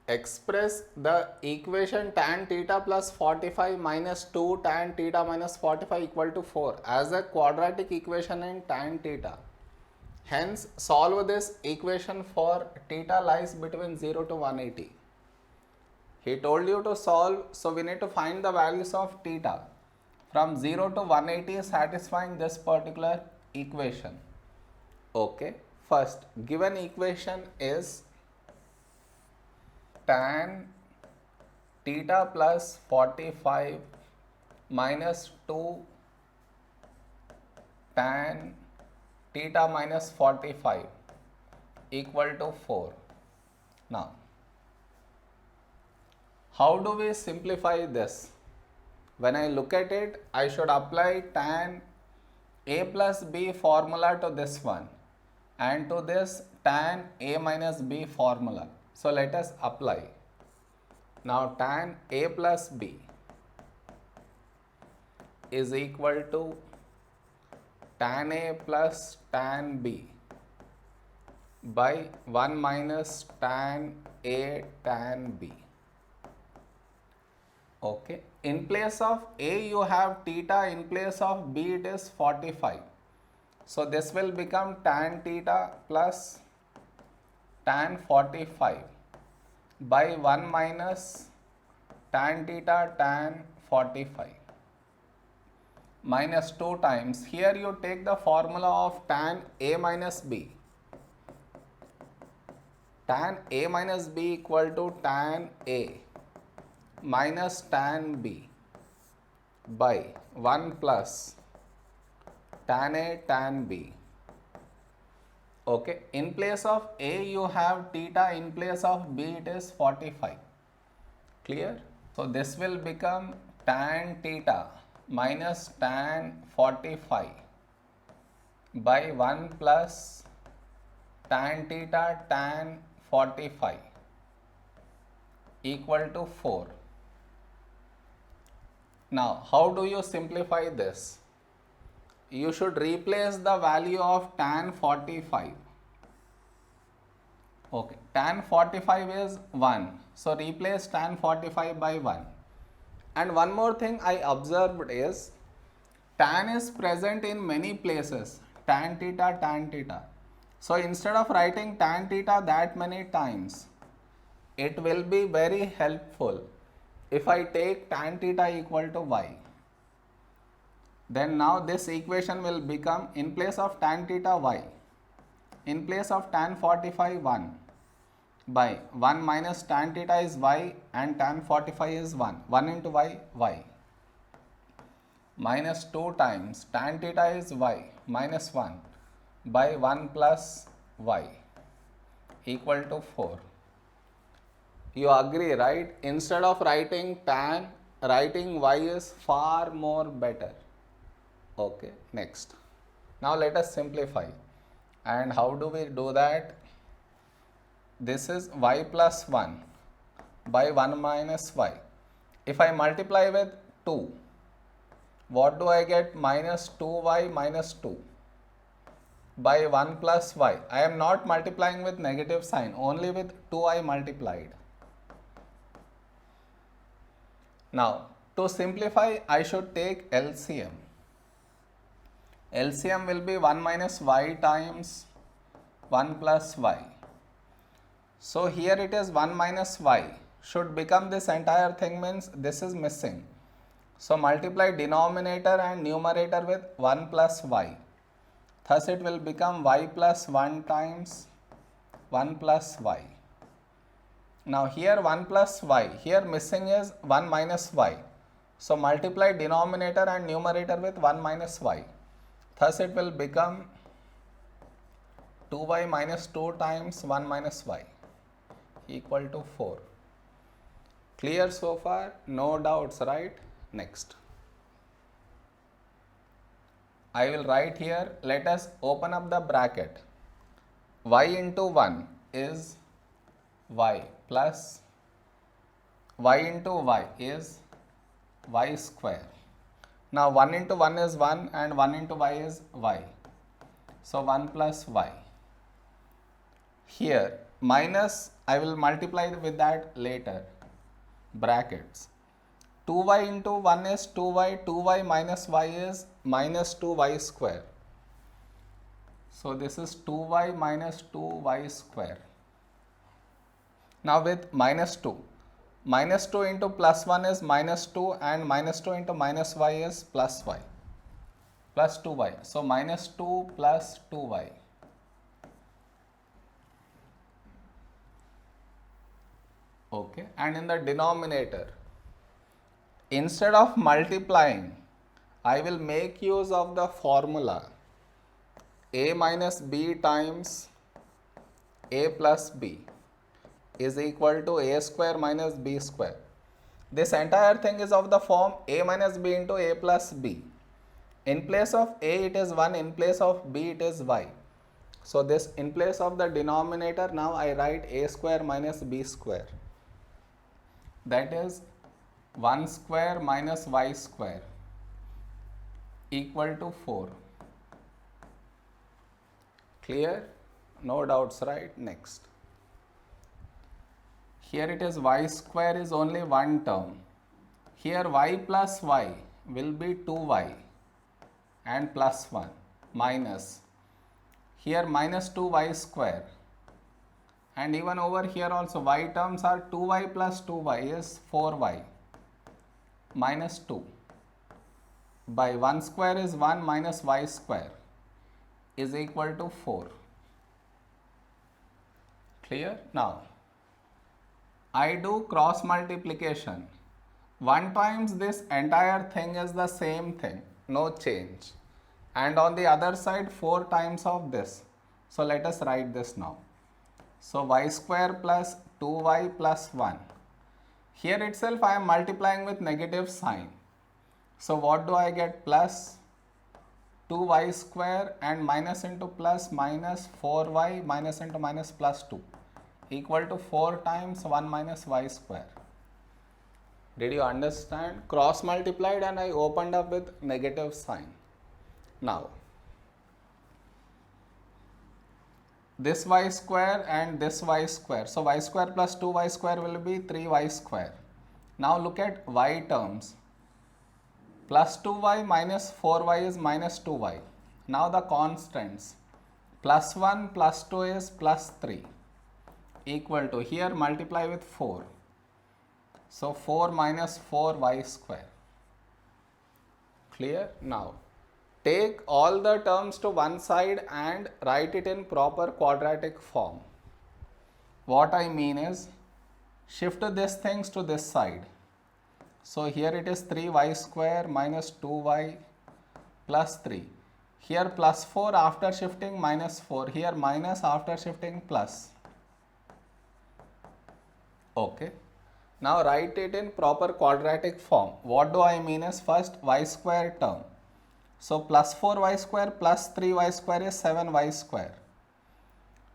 Express the equation tan theta plus 45 minus 2 tan theta minus 45 equal to 4 as a quadratic equation in tan theta. Hence, solve this equation for theta lies between 0 to 180. He told you to solve, so we need to find the values of theta from 0 to 180 satisfying this particular equation. Okay, first given equation is tan theta plus 45 minus 2 tan theta minus 45 equal to 4. Now, how do we simplify this? When I look at it, I should apply tan a plus b formula to this one and to this tan a minus b formula. So let us apply. Now tan a plus b is equal to tan a plus tan b by 1 minus tan a tan b. Okay. In place of a you have theta, in place of b it is 45. So this will become tan theta plus tan 45 by 1 minus tan theta tan 45 minus 2 times. Here you take the formula of tan a minus b. Tan a minus b equal to tan a minus tan b by 1 plus tan a tan b. Okay, in place of a you have theta, in place of b it is 45. Clear? So this will become tan theta minus tan 45 by 1 plus tan theta tan 45 equal to 4. Now, how do you simplify this? You should replace the value of tan 45. Okay, tan 45 is 1. So, replace tan 45 by 1. And one more thing I observed is tan is present in many places, tan theta, tan theta. So, instead of writing tan theta that many times, it will be very helpful if I take tan theta equal to y. Then now this equation will become, in place of tan theta y, in place of tan 45 1 by 1 minus tan theta is y and tan 45 is 1. 1 into y, y minus 2 times tan theta is y minus 1 by 1 plus y equal to 4. You agree, right? Instead of writing tan, writing y is far more better. Okay, next. Now let us simplify. And how do we do that? This is y plus 1 by 1 minus y. If I multiply with 2, what do I get? Minus 2y minus 2 by 1 plus y. I am not multiplying with negative sign, only with 2i multiplied. Now, to simplify, I should take LCM. LCM will be 1 minus y times 1 plus y. So, here it is 1 minus y. Should become this entire thing, means this is missing. So, multiply denominator and numerator with 1 plus y. Thus, it will become y plus 1 times 1 plus y. Now here 1 plus y, here missing is 1 minus y. So multiply denominator and numerator with 1 minus y. Thus it will become 2y minus 2 times 1 minus y equal to 4. Clear so far? No doubts, right? Next. I will write here, let us open up the bracket. Y into 1 is y plus y into y is y square. Now 1 into 1 is 1 and 1 into y is y. So 1 plus y. Here minus, I will multiply with that later, brackets. 2y into 1 is 2y, 2y minus y is minus 2y square. So this is 2y minus 2y square. Now with minus 2 into plus 1 is minus 2 and minus 2 into minus y is plus y, plus 2y. So minus 2 plus 2y. Okay, and in the denominator, instead of multiplying, I will make use of the formula a minus b times a plus b is equal to a square minus b square. This entire thing is of the form a minus b into a plus b. In place of a it is 1, in place of b it is y. So this in place of the denominator, now I write a square minus b square. That is 1 square minus y square equal to 4. Clear? No doubts, right? Next. Here it is y square is only one term. Here y plus y will be 2y and plus 1 minus. Here minus 2y square. And even over here also y terms are 2y plus 2y is 4y minus 2 by 1 square is 1 minus y square is equal to 4. Clear? Now, I do cross multiplication. 1 times this entire thing is the same thing, no change. And on the other side 4 times of this. So let us write this now. So y square plus 2y plus 1. Here itself I am multiplying with negative sign. So what do I get? Plus 2y square and minus into plus minus 4y minus into minus plus 2 equal to 4 times 1 minus y square. Did you understand? Cross multiplied and I opened up with negative sign. Now, this y square and this y square. So y square plus 2y square will be 3y square. Now look at y terms. Plus 2y minus 4y is minus 2y. Now the constants. Plus 1 plus 2 is plus 3 equal to, here multiply with 4. So 4 minus 4y square. Clear? Now, take all the terms to one side and write it in proper quadratic form. What I mean is, shift these things to this side. So here it is 3y square minus 2y plus 3. Here plus 4 after shifting minus 4. Here minus after shifting plus. Okay. Now write it in proper quadratic form. What do I mean is, first y square term. So plus 4y square plus 3y square is 7y square.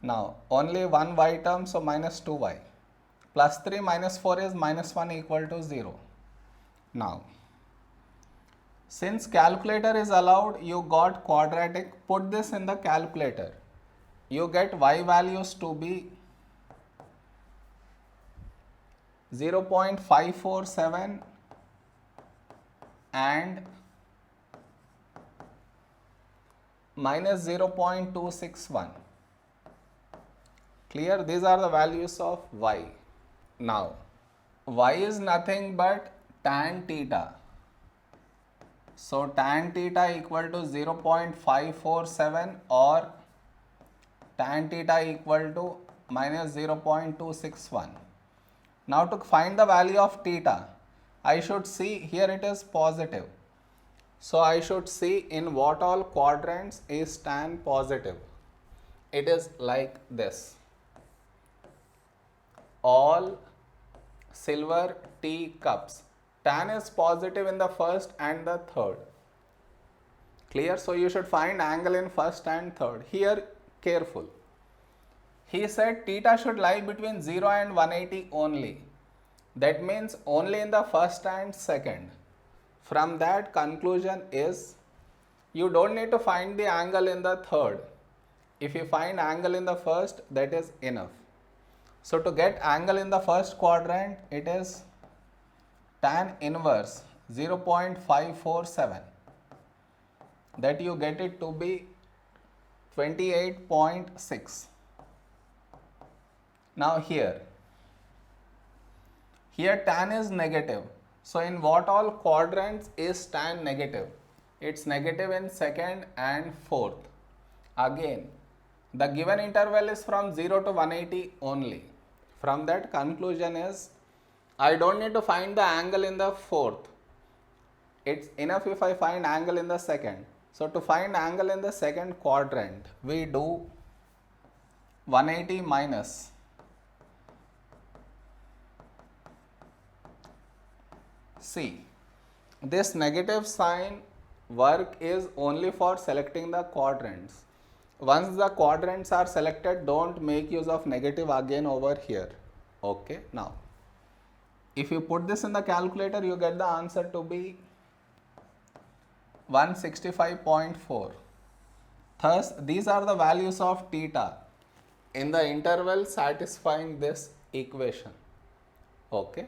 Now only one y term, so minus 2y. Plus 3 minus 4 is minus 1 equal to 0. Now, since calculator is allowed, you got quadratic, put this in the calculator. You get y values to be 0.547 and minus 0.261. Clear? These are the values of y. Now, y is nothing but tan theta. So tan theta equal to 0.547 or tan theta equal to minus 0.261. Now to find the value of theta, I should see here it is positive. So I should see in what all quadrants is tan positive. It is like this. All silver tea cups. Tan is positive in the first and the third. Clear? So you should find angle in first and third. Here, careful. He said theta should lie between 0 and 180 only. That means only in the first and second. From that, conclusion is you don't need to find the angle in the third. If you find angle in the first, that is enough. So to get angle in the first quadrant, it is tan inverse 0.547, that you get it to be 28.6. Now here tan is negative. So in what all quadrants is tan negative? It's negative in second and fourth. Again, the given interval is from 0 to 180 only. From that, conclusion is I don't need to find the angle in the fourth. It's enough if I find angle in the second. So to find angle in the second quadrant, we do 180 minus see. This negative sign work is only for selecting the quadrants. Once the quadrants are selected, don't make use of negative again over here. Okay, now if you put this in the calculator, you get the answer to be 165.4. Thus, these are the values of theta in the interval satisfying this equation. Okay.